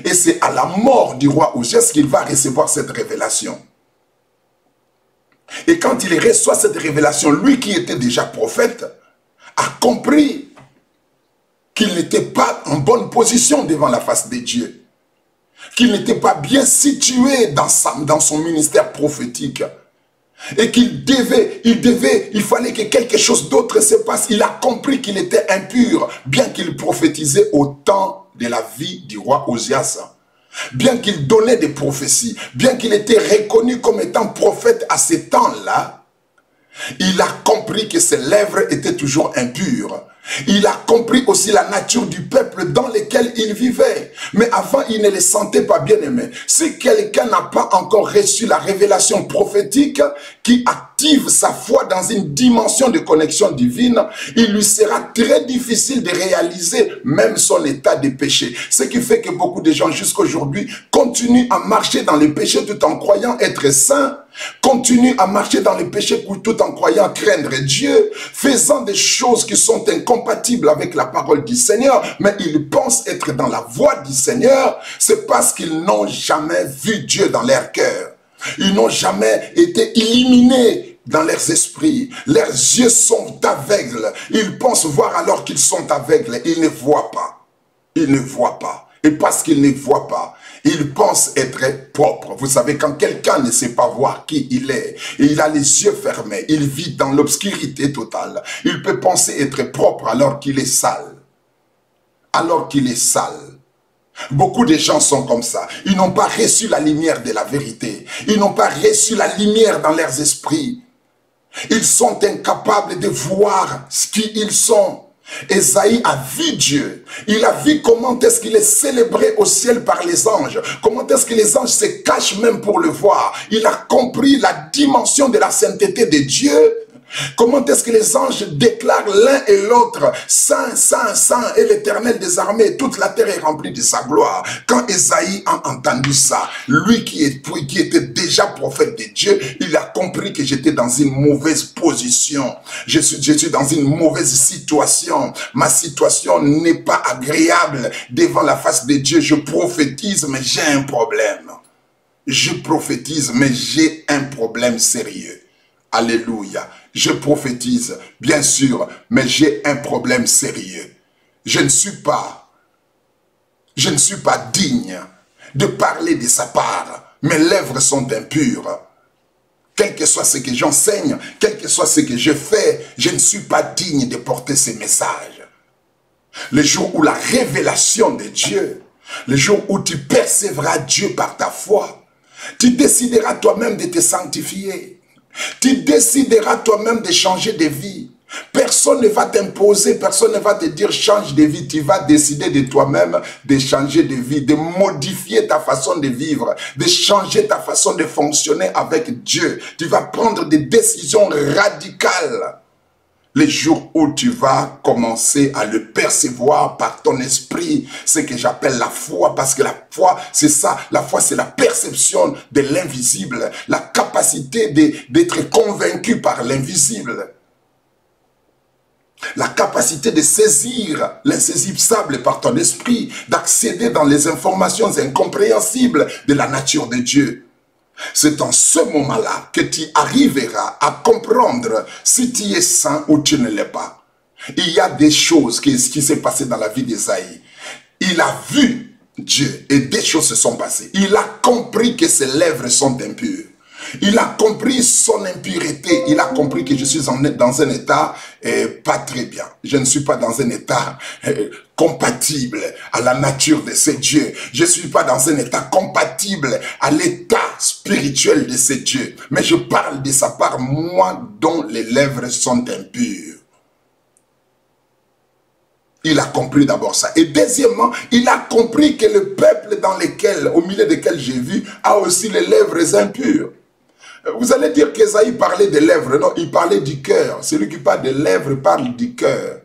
Speaker 1: Et c'est à la mort du roi Osias qu'il va recevoir cette révélation. Et quand il reçoit cette révélation, lui qui était déjà prophète, a compris qu'il n'était pas en bonne position devant la face de Dieu, qu'il n'était pas bien situé dans son ministère prophétique, et il fallait que quelque chose d'autre se passe. Il a compris qu'il était impur, bien qu'il prophétisait au temps de la vie du roi Osias, bien qu'il donnait des prophéties, bien qu'il était reconnu comme étant prophète à ce temps-là. Il a compris que ses lèvres étaient toujours impures. Il a compris aussi la nature du peuple dans lequel il vivait. Mais avant, il ne les sentait pas bien aimés. Si quelqu'un n'a pas encore reçu la révélation prophétique qui active sa foi dans une dimension de connexion divine, il lui sera très difficile de réaliser même son état de péché. Ce qui fait que beaucoup de gens jusqu'à aujourd'hui continuent à marcher dans les péchés tout en croyant être saints, continuent à marcher dans les péchés tout en croyant craindre Dieu, faisant des choses qui sont incompatibles avec la parole du Seigneur, mais ils pensent être dans la voie du Seigneur. C'est parce qu'ils n'ont jamais vu Dieu dans leur cœur. Ils n'ont jamais été illuminés dans leurs esprits. Leurs yeux sont aveugles. Ils pensent voir alors qu'ils sont aveugles. Ils ne voient pas. Ils ne voient pas. Et parce qu'ils ne voient pas, ils pensent être propres. Vous savez, quand quelqu'un ne sait pas voir qui il est, et il a les yeux fermés, il vit dans l'obscurité totale, il peut penser être propre alors qu'il est sale. Alors qu'il est sale. Beaucoup de gens sont comme ça. Ils n'ont pas reçu la lumière de la vérité. Ils n'ont pas reçu la lumière dans leurs esprits. Ils sont incapables de voir ce qu'ils sont. Ésaïe a vu Dieu. Il a vu comment est-ce qu'il est célébré au ciel par les anges. Comment est-ce que les anges se cachent même pour le voir. Il a compris la dimension de la sainteté de Dieu. Comment est-ce que les anges déclarent l'un et l'autre, Saint, Saint, Saint est l'Éternel des armées, toute la terre est remplie de sa gloire. Quand Ésaïe a entendu ça, lui qui était déjà prophète de Dieu, il a compris que j'étais dans une mauvaise position. Je suis dans une mauvaise situation. Ma situation n'est pas agréable devant la face de Dieu. Je prophétise, mais j'ai un problème. Je prophétise, mais j'ai un problème sérieux. Alléluia. Je prophétise, bien sûr, mais j'ai un problème sérieux. Je ne suis pas digne de parler de sa part. Mes lèvres sont impures. Quel que soit ce que j'enseigne, quel que soit ce que je fais, je ne suis pas digne de porter ces messages. Le jour où la révélation de Dieu, le jour où tu percevras Dieu par ta foi, tu décideras toi-même de te sanctifier. Tu décideras toi-même de changer de vie. Personne ne va t'imposer, personne ne va te dire change de vie. Tu vas décider de toi-même de changer de vie, de modifier ta façon de vivre, de changer ta façon de fonctionner avec Dieu. Tu vas prendre des décisions radicales. Les jours où tu vas commencer à le percevoir par ton esprit, ce que j'appelle la foi, parce que la foi, c'est ça. La foi, c'est la perception de l'invisible, la capacité d'être convaincu par l'invisible. La capacité de saisir l'insaisissable par ton esprit, d'accéder dans les informations incompréhensibles de la nature de Dieu. C'est en ce moment-là que tu arriveras à comprendre si tu es saint ou tu ne l'es pas. Il y a des choses qui s'est passé dans la vie d'Ésaïe. Il a vu Dieu et des choses se sont passées. Il a compris que ses lèvres sont impures. Il a compris son impureté. Il a compris que je suis dans un état pas très bien. Je ne suis pas dans un état compatible à la nature de ce Dieu. Je ne suis pas dans un état compatible à l'état spirituel de ce Dieu. Mais je parle de sa part, moi dont les lèvres sont impures. Il a compris d'abord ça. Et deuxièmement, il a compris que le peuple au milieu desquels j'ai vu, a aussi les lèvres impures. Vous allez dire qu'Ésaïe parlait des lèvres. Non, il parlait du cœur. Celui qui parle des lèvres parle du cœur.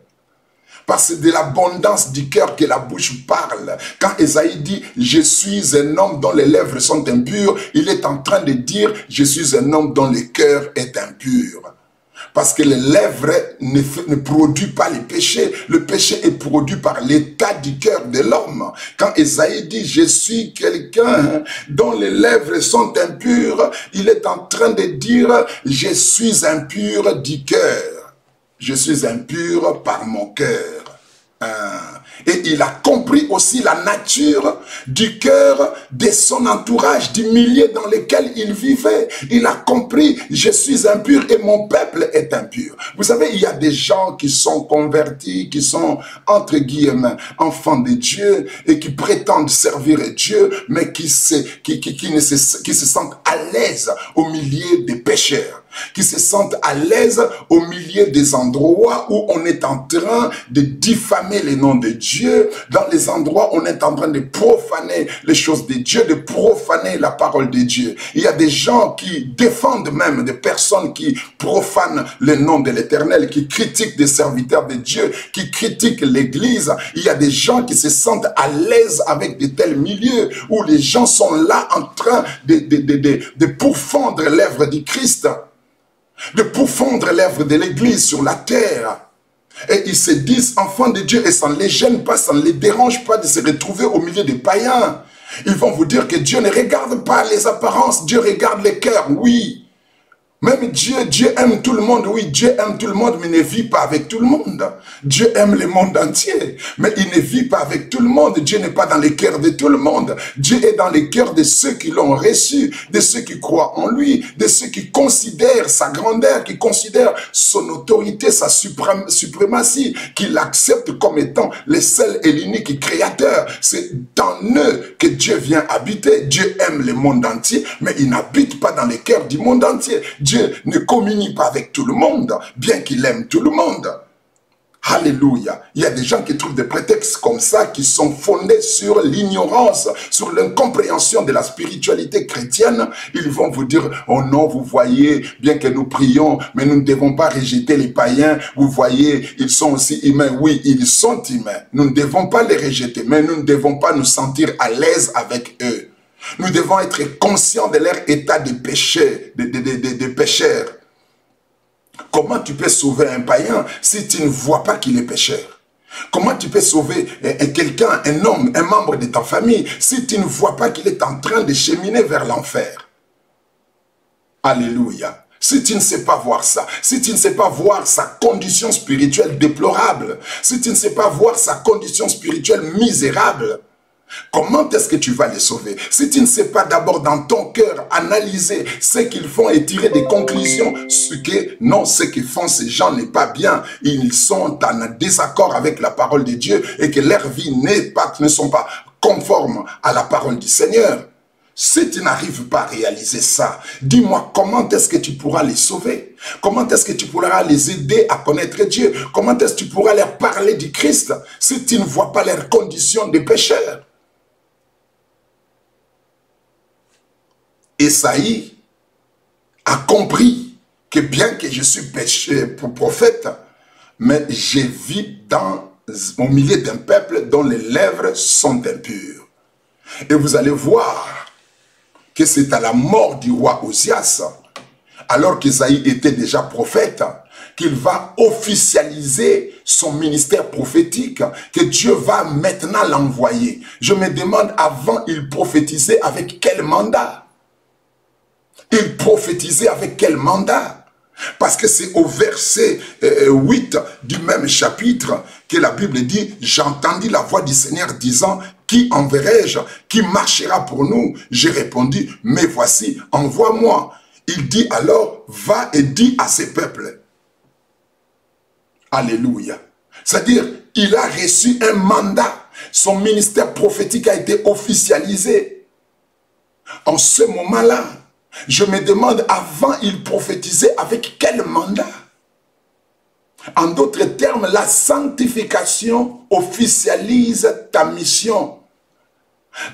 Speaker 1: Parce que c'est de l'abondance du cœur que la bouche parle. Quand Ésaïe dit « Je suis un homme dont les lèvres sont impures », il est en train de dire « Je suis un homme dont le cœur est impur ». Parce que les lèvres ne produisent pas les péchés. Le péché est produit par l'état du cœur de l'homme. Quand Ésaïe dit « Je suis quelqu'un dont les lèvres sont impures », il est en train de dire « Je suis impur du cœur. Je suis impur par mon cœur. » Et il a compris aussi la nature du cœur de son entourage, du milieu dans lequel il vivait. Il a compris, je suis impur et mon peuple est impur. Vous savez, il y a des gens qui sont convertis, qui sont, entre guillemets, enfants de Dieu et qui prétendent servir Dieu, mais qui se sentent à l'aise au milieu des pécheurs, qui se sentent à l'aise au milieu des endroits où on est en train de diffamer le nom de Dieu, dans les endroits où on est en train de profaner les choses de Dieu, de profaner la parole de Dieu. Il y a des gens qui défendent même des personnes qui profanent le nom de l'Éternel, qui critiquent des serviteurs de Dieu, qui critiquent l'Église. Il y a des gens qui se sentent à l'aise avec de tels milieux où les gens sont là en train de pourfendre l'œuvre du Christ, de pourfendre l'œuvre de l'Église sur la terre. Et ils se disent enfants de Dieu et ça ne les gêne pas, ça ne les dérange pas de se retrouver au milieu des païens. Ils vont vous dire que Dieu ne regarde pas les apparences, Dieu regarde les cœurs, oui. Même Dieu aime tout le monde, oui, Dieu aime tout le monde, mais ne vit pas avec tout le monde. Dieu aime le monde entier, mais il ne vit pas avec tout le monde. Dieu n'est pas dans les cœurs de tout le monde. Dieu est dans les cœurs de ceux qui l'ont reçu, de ceux qui croient en lui, de ceux qui considèrent sa grandeur, qui considèrent son autorité, sa suprématie, qui l'acceptent comme étant le seul et l'unique créateur. C'est dans eux que Dieu vient habiter. Dieu aime le monde entier, mais il n'habite pas dans les cœurs du monde entier. Dieu ne communie pas avec tout le monde, bien qu'il aime tout le monde. Alléluia. Il y a des gens qui trouvent des prétextes comme ça qui sont fondés sur l'ignorance, sur l'incompréhension de la spiritualité chrétienne. Ils vont vous dire, oh non, vous voyez, bien que nous prions, mais nous ne devons pas rejeter les païens. Vous voyez, ils sont aussi humains. Oui, ils sont humains. Nous ne devons pas les rejeter, mais nous ne devons pas nous sentir à l'aise avec eux. Nous devons être conscients de leur état de péché, de pécheurs. Comment tu peux sauver un païen si tu ne vois pas qu'il est pécheur? Comment tu peux sauver quelqu'un, un homme, un membre de ta famille, si tu ne vois pas qu'il est en train de cheminer vers l'enfer? Alléluia. Si tu ne sais pas voir ça, si tu ne sais pas voir sa condition spirituelle déplorable, si tu ne sais pas voir sa condition spirituelle misérable, comment est-ce que tu vas les sauver? Si tu ne sais pas d'abord dans ton cœur analyser ce qu'ils font et tirer des conclusions, ce que font ces gens n'est pas bien. Ils sont en désaccord avec la parole de Dieu et que leur vie ne sont pas conformes à la parole du Seigneur. Si tu n'arrives pas à réaliser ça, dis-moi comment est-ce que tu pourras les sauver? Comment est-ce que tu pourras les aider à connaître Dieu? Comment est-ce que tu pourras leur parler du Christ si tu ne vois pas leurs conditions de pécheurs? Esaïe a compris que bien que je suis prophète, mais je vis au milieu d'un peuple dont les lèvres sont impures. Et vous allez voir que c'est à la mort du roi Osias, alors qu'Esaïe était déjà prophète, qu'il va officialiser son ministère prophétique, que Dieu va maintenant l'envoyer. Je me demande, avant, il prophétisait avec quel mandat? Il prophétisait avec quel mandat? Parce que c'est au verset 8 du même chapitre que la Bible dit « J'entendis la voix du Seigneur disant « Qui enverrai-je? Qui marchera pour nous ?» J'ai répondu « Mais voici, envoie-moi. » Il dit alors « Va et dis à ces peuples. » Alléluia. C'est-à-dire, il a reçu un mandat. Son ministère prophétique a été officialisé. En ce moment-là, je me demande, avant, il prophétisait avec quel mandat? En d'autres termes, la sanctification officialise ta mission.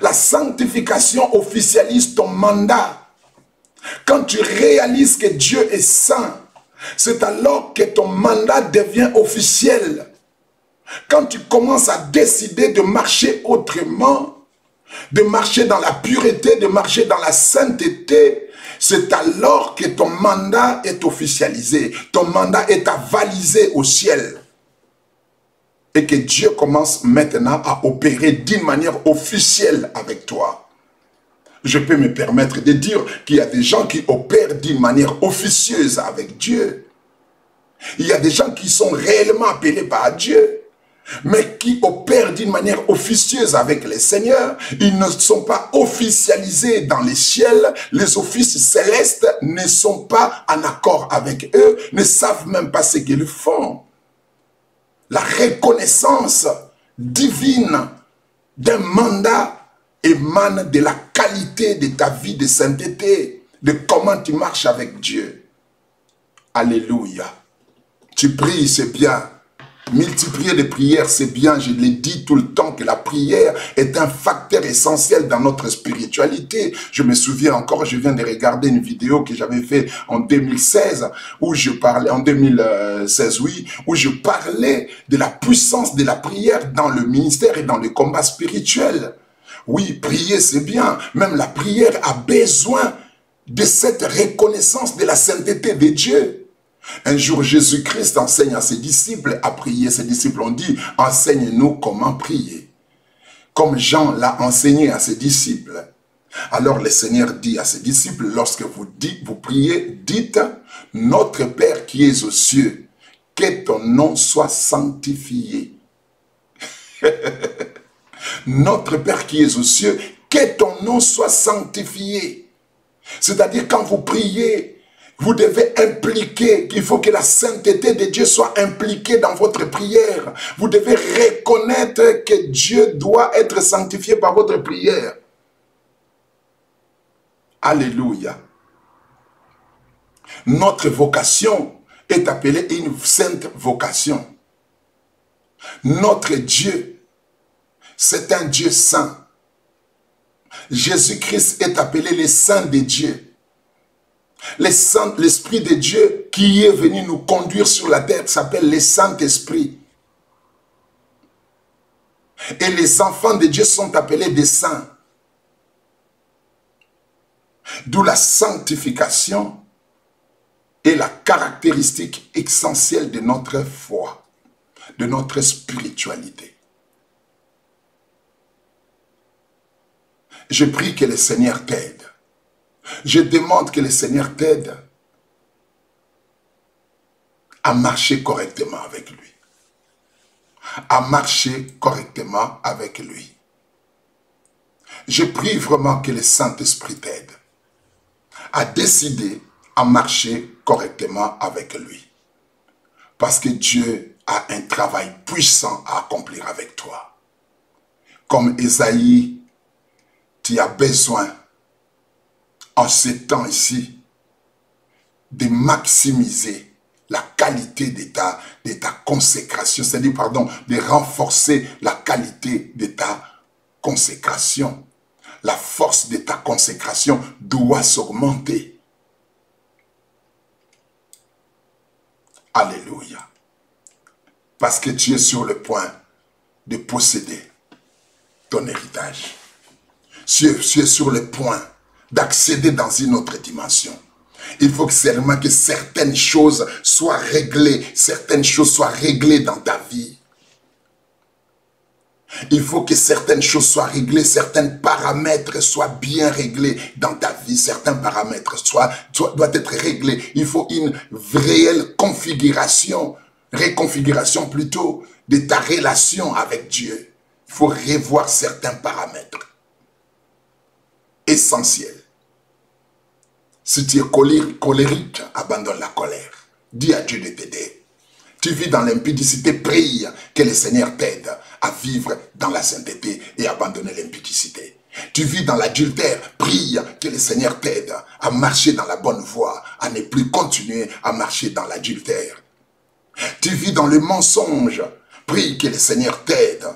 Speaker 1: La sanctification officialise ton mandat. Quand tu réalises que Dieu est saint, c'est alors que ton mandat devient officiel. Quand tu commences à décider de marcher autrement, de marcher dans la pureté, de marcher dans la sainteté, c'est alors que ton mandat est officialisé. Ton mandat est avalisé au ciel. Et que Dieu commence maintenant à opérer d'une manière officielle avec toi. Je peux me permettre de dire qu'il y a des gens qui opèrent d'une manière officieuse avec Dieu. Il y a des gens qui sont réellement appelés par Dieu, mais qui opèrent d'une manière officieuse avec le Seigneur. Ils ne sont pas officialisés dans les ciels. Les offices célestes ne sont pas en accord avec eux, ne savent même pas ce qu'ils font. La reconnaissance divine d'un mandat émane de la qualité de ta vie de sainteté, de comment tu marches avec Dieu. Alléluia. Tu pries, c'est bien. Multiplier les prières, c'est bien. Je l'ai dit tout le temps que la prière est un facteur essentiel dans notre spiritualité. Je me souviens encore, je viens de regarder une vidéo que j'avais faite en 2016, où je parlais, en 2016, oui, où je parlais de la puissance de la prière dans le ministère et dans le combat spirituel. Oui, prier, c'est bien. Même la prière a besoin de cette reconnaissance de la sainteté de Dieu. Un jour, Jésus-Christ enseigne à ses disciples à prier. Ses disciples ont dit, enseigne-nous comment prier. Comme Jean l'a enseigné à ses disciples. Alors le Seigneur dit à ses disciples, lorsque vous priez, dites, notre Père qui es aux cieux, que ton nom soit sanctifié. Notre Père qui es aux cieux, que ton nom soit sanctifié. C'est-à-dire quand vous priez, vous devez impliquer qu'il faut que la sainteté de Dieu soit impliquée dans votre prière. Vous devez reconnaître que Dieu doit être sanctifié par votre prière. Alléluia. Notre vocation est appelée une sainte vocation. Notre Dieu, c'est un Dieu saint. Jésus-Christ est appelé le Saint de Dieu. L'Esprit de Dieu qui est venu nous conduire sur la terre s'appelle le Saint-Esprit. Et les enfants de Dieu sont appelés des saints. D'où la sanctification est la caractéristique essentielle de notre foi, de notre spiritualité. Je prie que le Seigneur t'aide. Je demande que le Seigneur t'aide à marcher correctement avec lui. À marcher correctement avec lui. Je prie vraiment que le Saint-Esprit t'aide à décider à marcher correctement avec lui. Parce que Dieu a un travail puissant à accomplir avec toi. Comme Ésaïe, tu as besoin en ces temps ici, de maximiser la qualité de ta consécration, c'est-à-dire, pardon, de renforcer la qualité de ta consécration. La force de ta consécration doit s'augmenter. Alléluia. Parce que tu es sur le point de posséder ton héritage. Tu es sur le point d'accéder dans une autre dimension. Il faut seulement que certaines choses soient réglées. Certaines choses soient réglées dans ta vie. Il faut que certaines choses soient réglées. Certains paramètres soient bien réglés dans ta vie. Certains paramètres doivent être réglés. Il faut une réelle réconfiguration plutôt de ta relation avec Dieu. Il faut revoir certains paramètres essentiels. Si tu es colérique, abandonne la colère. Dis à Dieu de t'aider. Tu vis dans l'impudicité, prie que le Seigneur t'aide à vivre dans la sainteté et abandonner l'impudicité. Tu vis dans l'adultère, prie que le Seigneur t'aide à marcher dans la bonne voie, à ne plus continuer à marcher dans l'adultère. Tu vis dans le mensonge. Prie que le Seigneur t'aide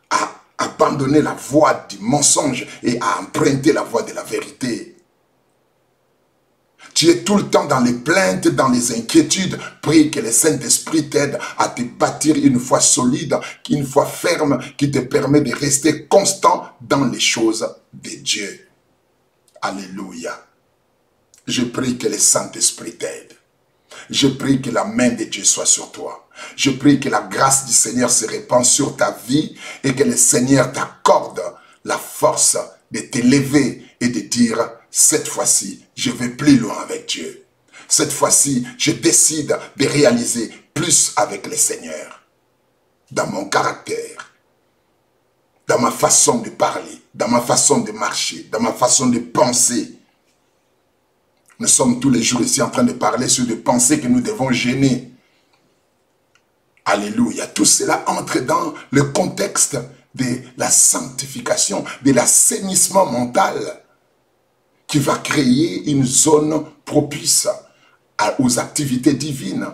Speaker 1: à abandonner la voie du mensonge et à emprunter la voie de la vérité. Tu es tout le temps dans les plaintes, dans les inquiétudes. Prie que le Saint-Esprit t'aide à te bâtir une foi solide, une foi ferme qui te permet de rester constant dans les choses de Dieu. Alléluia. Je prie que le Saint-Esprit t'aide. Je prie que la main de Dieu soit sur toi. Je prie que la grâce du Seigneur se répande sur ta vie et que le Seigneur t'accorde la force de t'élever et de dire, cette fois-ci, je vais plus loin avec Dieu. Cette fois-ci, je décide de réaliser plus avec le Seigneur. Dans mon caractère, dans ma façon de parler, dans ma façon de marcher, dans ma façon de penser. Nous sommes tous les jours ici en train de parler sur des pensées que nous devons gêner. Alléluia. Tout cela entre dans le contexte de la sanctification, de l'assainissement mental qui va créer une zone propice aux activités divines,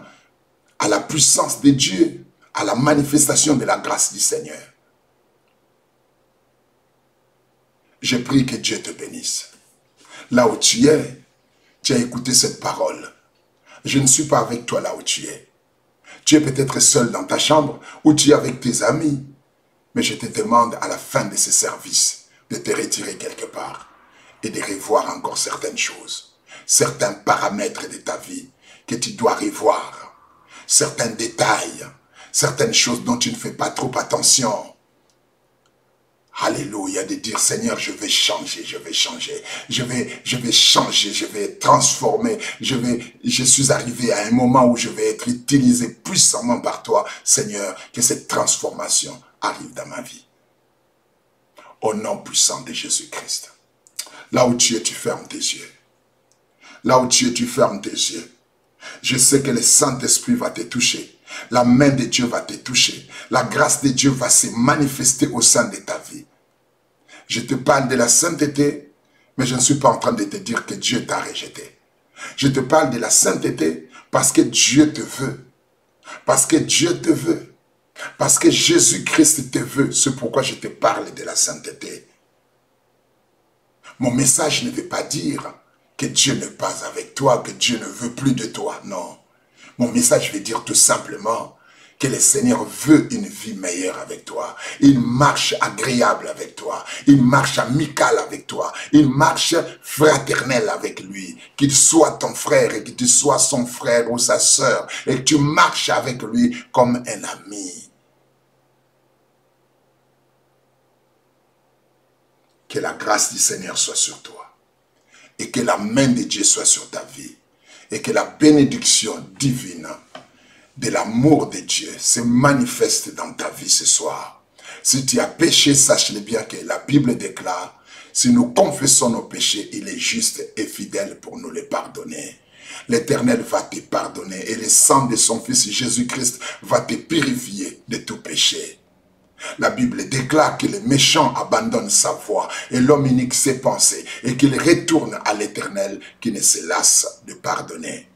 Speaker 1: à la puissance de Dieu, à la manifestation de la grâce du Seigneur. Je prie que Dieu te bénisse. Là où tu es, tu as écouté cette parole. Je ne suis pas avec toi là où tu es. Tu es peut-être seul dans ta chambre ou tu es avec tes amis. Mais je te demande à la fin de ce service de te retirer quelque part et de revoir encore certaines choses. Certains paramètres de ta vie que tu dois revoir. Certains détails, certaines choses dont tu ne fais pas trop attention. Alléluia, de dire Seigneur, je vais changer, je vais changer, je vais changer, je vais être transformé, je suis arrivé à un moment où je vais être utilisé puissamment par toi, Seigneur, que cette transformation arrive dans ma vie. Au nom puissant de Jésus-Christ. Là où tu es, tu fermes tes yeux. Là où tu es, tu fermes tes yeux. Je sais que le Saint-Esprit va te toucher. La main de Dieu va te toucher. La grâce de Dieu va se manifester au sein de ta vie. Je te parle de la sainteté, mais je ne suis pas en train de te dire que Dieu t'a rejeté. Je te parle de la sainteté parce que Dieu te veut. Parce que Dieu te veut. Parce que Jésus-Christ te veut. C'est pourquoi je te parle de la sainteté. Mon message ne veut pas dire que Dieu n'est pas avec toi, que Dieu ne veut plus de toi. Non. Mon message veut dire tout simplement que le Seigneur veut une vie meilleure avec toi, une marche agréable avec toi, une marche amicale avec toi, une marche fraternelle avec lui, qu'il soit ton frère et que tu sois son frère ou sa sœur et que tu marches avec lui comme un ami. Que la grâce du Seigneur soit sur toi et que la main de Dieu soit sur ta vie et que la bénédiction divine de l'amour de Dieu se manifeste dans ta vie ce soir. Si tu as péché, sache-le bien que la Bible déclare, si nous confessons nos péchés, il est juste et fidèle pour nous les pardonner. L'Éternel va te pardonner et le sang de son Fils Jésus-Christ va te purifier de tout péché. La Bible déclare que le méchant abandonne sa voie et l'homme unique ses pensées et qu'il retourne à l'Éternel qui ne se lasse de pardonner.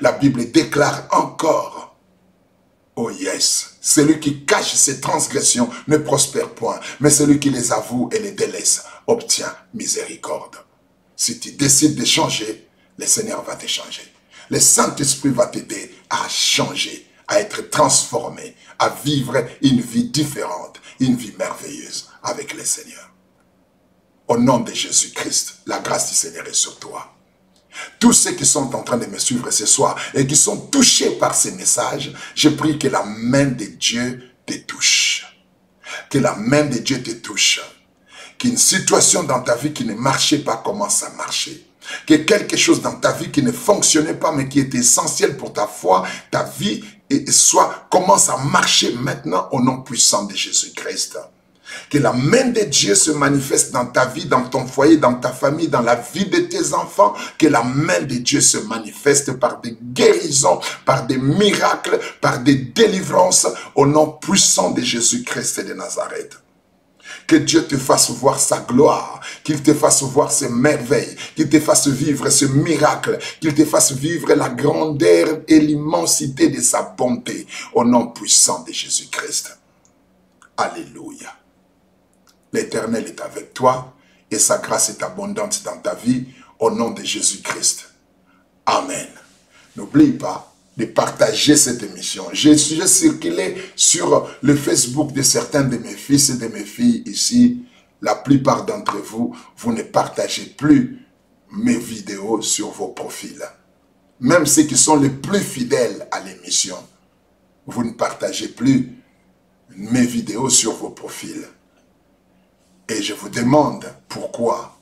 Speaker 1: La Bible déclare encore, oh yes, celui qui cache ses transgressions ne prospère point, mais celui qui les avoue et les délaisse obtient miséricorde. Si tu décides de changer, le Seigneur va te changer. Le Saint-Esprit va t'aider à changer, à être transformé, à vivre une vie différente, une vie merveilleuse avec le Seigneur. Au nom de Jésus-Christ, la grâce du Seigneur est sur toi. Tous ceux qui sont en train de me suivre ce soir et qui sont touchés par ces messages, je prie que la main de Dieu te touche. Que la main de Dieu te touche. Qu'une situation dans ta vie qui ne marchait pas commence à marcher. Que quelque chose dans ta vie qui ne fonctionnait pas mais qui était essentiel pour ta foi, ta vie commence à marcher maintenant au nom puissant de Jésus-Christ. Que la main de Dieu se manifeste dans ta vie, dans ton foyer, dans ta famille, dans la vie de tes enfants. Que la main de Dieu se manifeste par des guérisons, par des miracles, par des délivrances au nom puissant de Jésus-Christ de Nazareth. Que Dieu te fasse voir sa gloire, qu'il te fasse voir ses merveilles, qu'il te fasse vivre ce miracle, qu'il te fasse vivre la grandeur et l'immensité de sa bonté, au nom puissant de Jésus-Christ. Alléluia. L'Éternel est avec toi et sa grâce est abondante dans ta vie, au nom de Jésus-Christ. Amen. N'oublie pas de partager cette émission. J'ai circulé sur le Facebook de certains de mes fils et de mes filles ici. La plupart d'entre vous, vous ne partagez plus mes vidéos sur vos profils. Même ceux qui sont les plus fidèles à l'émission, vous ne partagez plus mes vidéos sur vos profils. Et je vous demande pourquoi.